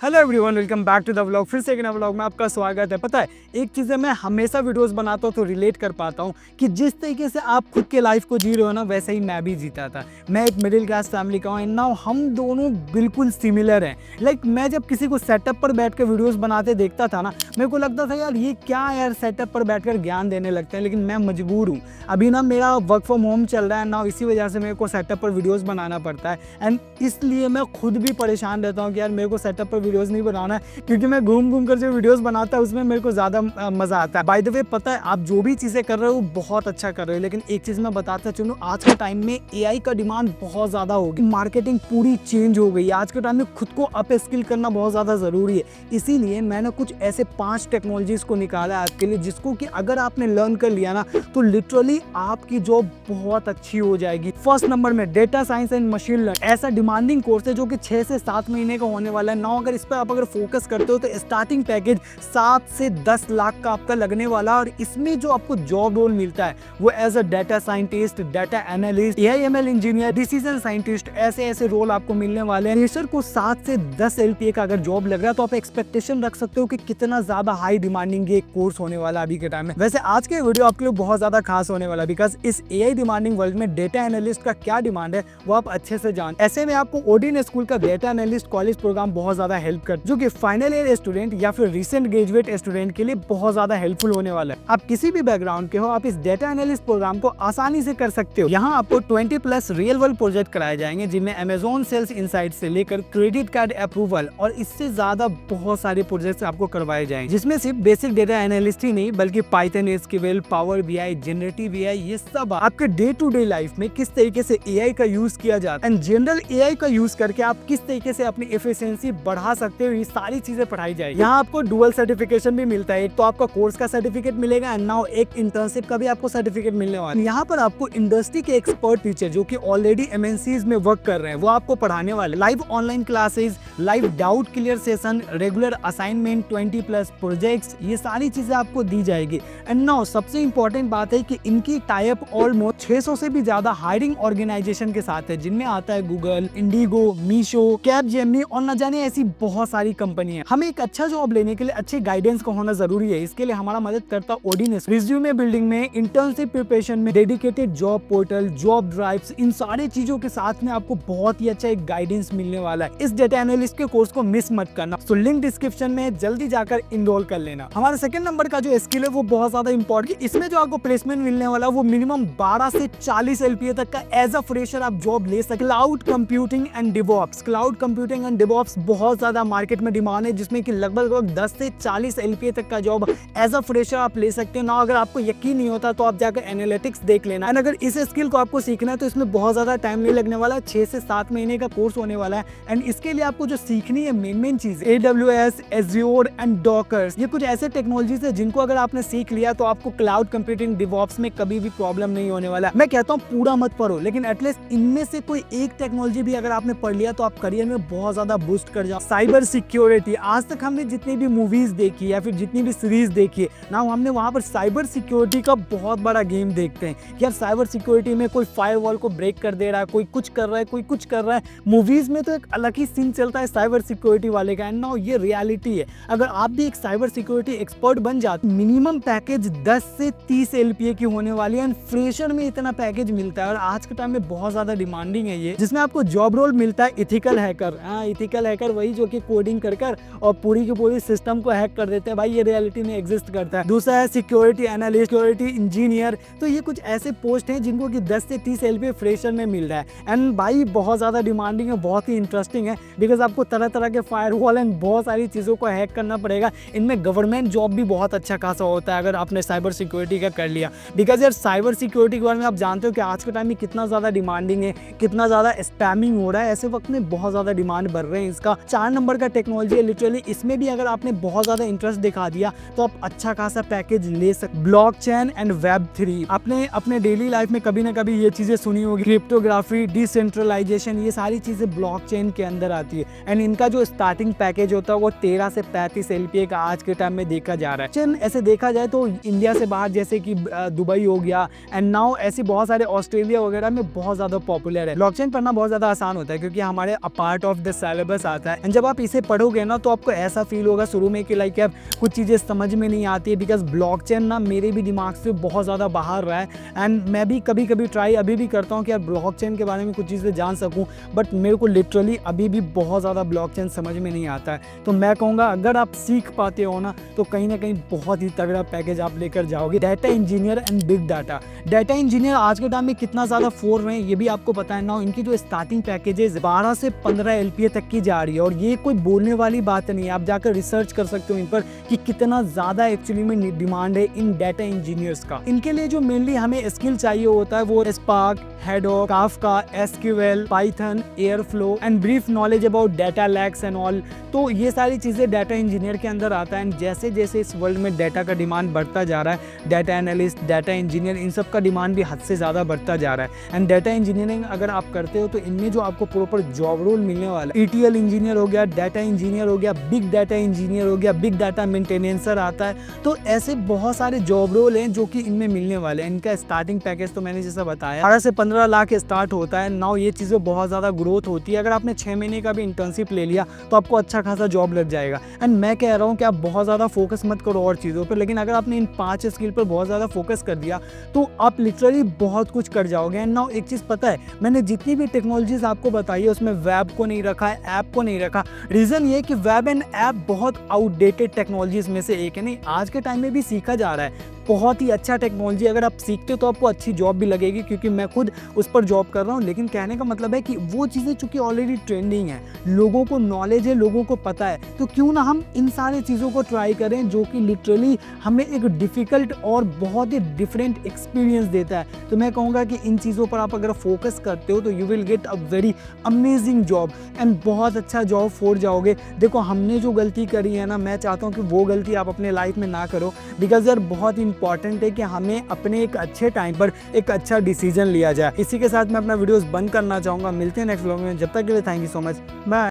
Hello everyone, welcome back to the vlog. फिर से एक नया व्लॉग में आपका स्वागत है। पता है, एक चीज़ है, मैं हमेशा वीडियोस बनाता हूँ तो रिलेट कर पाता हूँ कि जिस तरीके से आप खुद के लाइफ को जी रहे हो ना, वैसे ही मैं भी जीता था। मैं एक मिडिल क्लास फैमिली का हूँ एंड नाउ हम दोनों बिल्कुल सिमिलर हैं। मैं जब किसी को सेटअप पर बैठ कर वीडियोज़ बनाते देखता था ना, मेरे को लगता था यार ये क्या यार, सेटअप पर बैठ कर ज्ञान देने लगते हैं। लेकिन मैं मजबूर हूँ। अभी ना मेरा वर्क फ्रॉम होम चल रहा है ना, इसी वजह से मेरे को सेटअप पर वीडियोज़ बनाना पड़ता है एंड इसलिए मैं खुद भी परेशान रहता हूँ कि यार मेरे को सेटअप पर वीडियोस नहीं बनाना है, क्योंकि मैं घूम घूम कर जो वीडियोस बनाता है उसमें मेरे को ज़्यादा मज़ा आता है। बाय द वे, पता है, आप जो भी चीज़ें कर रहे हो बहुत अच्छा कर रहे हो, लेकिन एक चीज़ मैं बताता चलूँ, आज के टाइम में एआई का डिमांड बहुत ज़्यादा हो गई। मार्केटिंग पूरी चेंज हो गई है। आज के टाइम में खुद को अप स्किल करना बहुत ज़्यादा ज़रूरी है। इसीलिए मैंने कुछ ऐसे 5 टेक्नोलॉजीज़ को निकाला है आपके लिए, जिसको कि अगर आपने लर्न कर लिया ना तो लिटरली आपकी जॉब बहुत अच्छी हो जाएगी। फर्स्ट नंबर में data science and machine learning. ऐसा डिमांडिंग कोर्स है जो कि 6 से 7 महीने का होने वाला है। नाउ अगर इस पर आप अगर फोकस करते हो तो स्टार्टिंग पैकेज 7 से 10 लाख का आपका लगने वाला है। और इसमें जो आपको जॉब रोल मिलता है वो as a data scientist, data analyst, AIML engineer, decision scientist, ऐसे रोल आपको मिलने वाले हैं। फ्रेशर को 7 से 10 एलपीए का अगर जॉब लग रहा है तो आप एक्सपेक्टेशन रख सकते हो कि कितना ज्यादा हाई डिमांडिंग ये कोर्स होने वाला है अभी के टाइम में। वैसे आज के वीडियो आपके लिए बहुत ज्यादा खास होने वाला है, बिकॉज इस एआई डिमांडिंग वर्ल्ड में डेटा एनालिस्ट का क्या डिमांड है वो आप अच्छे से जान। ऐसे में आपको ओडिन स्कूल का डेटा एनालिस्ट कॉलेज प्रोग्राम बहुत ज्यादा हेल्प कर, जो कि फाइनल ईयर स्टूडेंट या फिर रिसेंट ग्रेजुएट स्टूडेंट के लिए बहुत ज्यादा हेल्पफुल होने वाला है। आप किसी भी बैकग्राउंड के हो, आप इस डेटा एनालिस्ट प्रोग्राम को आसानी से कर सकते हो। यहाँ आपको 20+ रियल वर्ल्ड प्रोजेक्ट कराए जाएंगे, जिनमें अमेजोन सेल्स इनसाइट से लेकर क्रेडिट कार्ड अप्रूवल और इससे ज्यादा बहुत सारे प्रोजेक्ट्स आपको करवाए जाएंगे, जिसमें सिर्फ बेसिक डेटा एनालिस्ट ही नहीं बल्कि Python, SQL, power BI, generative AI, ये सब आपके डे टू डे लाइफ में किस तरीके से एआई का यूज किया जाता है एंड जनरल एआई का यूज करके आप किस तरीके से अपनी एफिशिएंसी बढ़ा सकते हो, ये सारी चीजें पढ़ाई जाएगी। यहाँ आपको डुअल सर्टिफिकेशन भी मिलता है। एक तो आपका कोर्स का सर्टिफिकेट मिलेगा एंड नाउ एक इंटर्नशिप का भी आपको सर्टिफिकेट मिलने वाला है। यहाँ पर आपको इंडस्ट्री के एक्सपर्ट टीचर जो कि ऑलरेडी एमएनसीज में वर्क कर रहे हैं वो आपको पढ़ाने वाले। Live online classes, live doubt clear session, regular assignment, 20+ projects, ये सारी चीजें आपको दी जाएगी। एंड नाउ सबसे इंपॉर्टेंट बात है कि इनकी टाइप ऑलमोस्ट 600 से भी ज्यादा हायरिंग ऑर्गेनाइजेशन के साथ है, जिनमें आता है गूगल, इंडिगो, मीशो, कैपजेमिनी और न जाने ऐसी बहुत सारी कंपनी है। हमें एक अच्छा जॉब लेने के लिए अच्छे गाइडेंस का होना जरूरी है। इसके लिए हमारा मदद करता है ओडिन। रिज्यूमे बिल्डिंग में, इंटर्नशिप प्रिपरेशन में, dedicated job portal, job drives, इन सारी चीजों के साथ में आपको बहुत ही अच्छा एक गाइडेंस मिलने वाला है। इस डेटा एनालिस्ट के कोर्स को मिस मत करना। तो लिंक डिस्क्रिप्शन में, जल्दी जाकर इनरोल कर लेना। हमारा सेकंड नंबर का जो स्किल है वो बहुत ज्यादा इंपॉर्टेंट है। इसमें जो आपको प्लेसमेंट मिलने वाला है वो मिनिमम 12 से 40 एलपीए तक का एज अ फ्रेशर आप जॉब ले सकते। Cloud computing and DevOps. Cloud computing and DevOps बहुत ज्यादा मार्केट में डिमांड है, जिसमें कि लगभग 10 से 40 एलपीए तक का जॉब एज अ फ्रेशर आप ले सकते हो ना। अगर आपको यकीन नहीं होता तो आप जाकर एनालिटिक्स देख लेना। एंड अगर इस स्किल को आपको सीखना है तो इसमें बहुत ज्यादा टाइम नहीं लगने वाला है, 6 से 7 महीने का कोर्स होने वाला है। एंड इसके लिए आपको जो सीखनी है मेन चीज, AWS, एज़्योर एंड डॉकर्स, ये कुछ ऐसे टेक्नोलॉजीज है जिनको अगर आपने सीख लिया तो आपको क्लाउड कंप्यूटिंग, डिवॉप्स में कभी भी प्रॉब्लम नहीं होने वाला। मैं कहता हूँ पूरा मत पढ़ो, लेकिन एटलीस्ट इनमें से कोई एक टेक्नोलॉजी भी अगर आपने पढ़ लिया तो आप करियर में बहुत ज्यादा बूस्ट कर जाओ। साइबर सिक्योरिटी, आज तक हमने जितनी भी मूवीज देखी या फिर जितनी भी सीरीज देखी है ना, हमने वहां पर साइबर सिक्योरिटी का बहुत बड़ा गेम देखते हैं कि यार साइबर सिक्योरिटी में कोई फायरवॉल को ब्रेक कर दे रहा है, कोई कुछ कर रहा है, कोई कुछ कर रहा है। मूवीज में तो एक अलग ही सीन चलता है साइबर सिक्योरिटी वाले का। एंड नाउ ये रियलिटी है। अगर आप भी एक साइबर सिक्योरिटी एक्सपर्ट बन जाते, मिनिमम पैकेज 10 से 30 एलपीए की होने वाली है। फ्रेशर में इतना पैकेज मिलता है और आज के टाइम में बहुत ज्यादा डिमांडिंग है ये, जिसमें आपको जॉब रोल मिलता है इथिकल हैकर। इथिकल हैकर वही जो कि कोडिंग कर और पूरी की पूरी सिस्टम को हैक कर देते हैं। भाई ये रियलिटी में एग्जिस्ट करता है। दूसरा है सिक्योरिटी एनालिस्ट, सिक्योरिटी इंजीनियर। तो ये कुछ ऐसे पोस्ट हैं जिनको कि 10 से 30 एलपीए फ्रेशर में मिल रहा है। एंड भाई बहुत ज्यादा डिमांडिंग है, बहुत ही इंटरेस्टिंग है, बिकॉज आपको तरह तरह के फायरवॉल एंड बहुत सारी चीजों को हैक करना पड़ेगा। इनमें गवर्नमेंट जॉब भी बहुत अच्छा खासा होता है अगर आपने साइबर सिक्योरिटी का कर लिया। बिकॉज यार साइबर सिक्योरिटी के बारे में आप जानते हो कि आज के टाइम में कितना ज्यादा डिमांडिंग है, कितना ज्यादा स्पैमिंग हो रहा है। ऐसे वक्त में बहुत ज्यादा डिमांड बढ़ रहे हैं इसका। 4 नंबर का टेक्नोलॉजी है लिटरली, इसमें भी अगर आपने बहुत ज्यादा इंटरेस्ट दिखा दिया तो आप अच्छा खासा पैकेज ले सकते। Blockchain and Web3. आपने अपने डेली लाइफ में कभी ना कभी ये चीजें सुनी होगी, क्रिप्टोग्राफी, डिसेंट्रलाइजेशन, ये सारी चीजें ब्लॉकचेन के अंदर आती है। एंड इनका जो स्टार्टिंग पैकेज होता है वो 13 से 35 एलपीए का आज के टाइम में देखा जा रहा है। चेन ऐसे देखा जाए तो इंडिया से बाहर जैसे कि दुबई हो गया एंड नाउ ऐसी बहुत सारे ऑस्ट्रेलिया वगैरह में बहुत ज्यादा पॉपुलर है। ब्लॉकचेन पढ़ना बहुत ज्यादा आसान होता है क्योंकि हमारे पार्ट ऑफ द सिलेबस आता है। एंड जब आप इसे पढ़ोगे ना तो आपको ऐसा फील होगा शुरू में कि लाइक यार कुछ चीज़ें समझ में नहीं आती है, बिकॉज ब्लॉकचेन ना मेरे भी दिमाग से बहुत ज़्यादा बाहर रहा है। एंड मैं भी कभी कभी ट्राई अभी भी करता हूँ कि यार ब्लॉकचेन के बारे में कुछ चीज़ें जान सकूँ, बट मेरे को लिटरली अभी भी बहुत ज़्यादा ब्लॉकचेन समझ में नहीं आता है। तो मैं कहूँगा अगर आप सीख पाते हो ना तो कहीं ना कहीं बहुत ही तगड़ा पैकेज आप लेकर जाओगे। Data engineer and big data. Data engineer आज के टाइम में कितना ज़्यादा फोर रहे हैं ये भी आपको पता है ना। इनकी जो स्टार्टिंग पैकेजेस 12 से 15 LPA तक की जा रही है, और ये कोई बोलने वाली बात नहीं है। आप जाकर रिसर्च कर सकते हो इन पर कि कितना ज़्यादा एक्चुअली में डिमांड है इन डाटा इंजीनियर्स का। इनके लिए जो मेनली हमें स्किल चाहिए होता है वो spark, Hadoop, Kafka, SQL, Python, Airflow and brief knowledge about data lakhs and all. तो ये सारी चीज़ें डाटा इंजीनियर के अंदर आता है। एंड जैसे जैसे इस वर्ल्ड में डाटा का डिमांड बढ़ता जा रहा है, डाटा एनालिस्ट, डाटा इंजीनियर, इन सब का डिमांड भी हद से ज़्यादा बढ़ता जा रहा है। एंड डाटा इंजीनियरिंग अगर आप करते हो तो इनमें जो आपको प्रॉपर जॉब रोल मिलने वाला है, ETL इंजीनियर हो गया, डाटा इंजीनियर हो गया, बिग डाटा इंजीनियर हो गया, बिग डाटा मेंटेनेंसर आता है। तो ऐसे बहुत सारे जॉब रोल हैं जो कि इनमें मिलने वाले हैं। इनका स्टार्टिंग पैकेज तो मैंने जैसा बताया 12 से 15 लाख स्टार्ट होता है। नाउ ये चीज़ें बहुत ज़्यादा ग्रोथ होती है। अगर आपने 6 महीने का भी इंटर्नशिप ले लिया तो आपको अच्छा खासा जॉब लग जाएगा। एंड मैं कह रहा हूँ कि आप बहुत ज़्यादा फोकस मत करो और चीज़ों पर, लेकिन अगर आपने इन 5 स्किल पर बहुत ज़्यादा फोकस कर दिया तो आप लिटरली बहुत कुछ कर जाओगे। एंड नाउ एक चीज़ पता है, मैंने जितनी भी टेक्नोलॉजीज आपको बताई है उसमें वेब को नहीं रखा है, ऐप को नहीं रखा। रीज़न ये कि वेब एंड ऐप बहुत आउटडेटेड टेक्नोलॉजीज में से एक है। नहीं, आज के टाइम में भी सीखा जा रहा है। बहुत ही अच्छा टेक्नोलॉजी अगर आप सीखते हो तो आपको अच्छी जॉब भी लगेगी, क्योंकि मैं खुद उस पर जॉब कर रहा हूँ। लेकिन कहने का मतलब है कि वो चीज़ें चूँकि ऑलरेडी ट्रेंडिंग है, लोगों को नॉलेज है, लोगों को पता है, तो क्यों ना हम इन सारी चीज़ों को ट्राई करें जो कि लिटरली हमें एक डिफ़िकल्ट और बहुत ही डिफरेंट एक्सपीरियंस देता है। तो मैं कहूँगा कि इन चीज़ों पर आप अगर फोकस करते हो तो you will get a very amazing job and बहुत अच्छा जॉब फोड़ जाओगे। देखो, हमने जो गलती करी है ना, मैं चाहता हूँ कि वो गलती आप अपने लाइफ में ना करो, बिकॉज यार बहुत इंपॉर्टेंट है कि हमें अपने एक अच्छे टाइम पर एक अच्छा डिसीजन लिया जाए। इसी के साथ मैं अपना वीडियोस बंद करना चाहूँगा। मिलते हैं नेक्स्ट व्लॉग में, जब तक के लिए thank you so much, bye.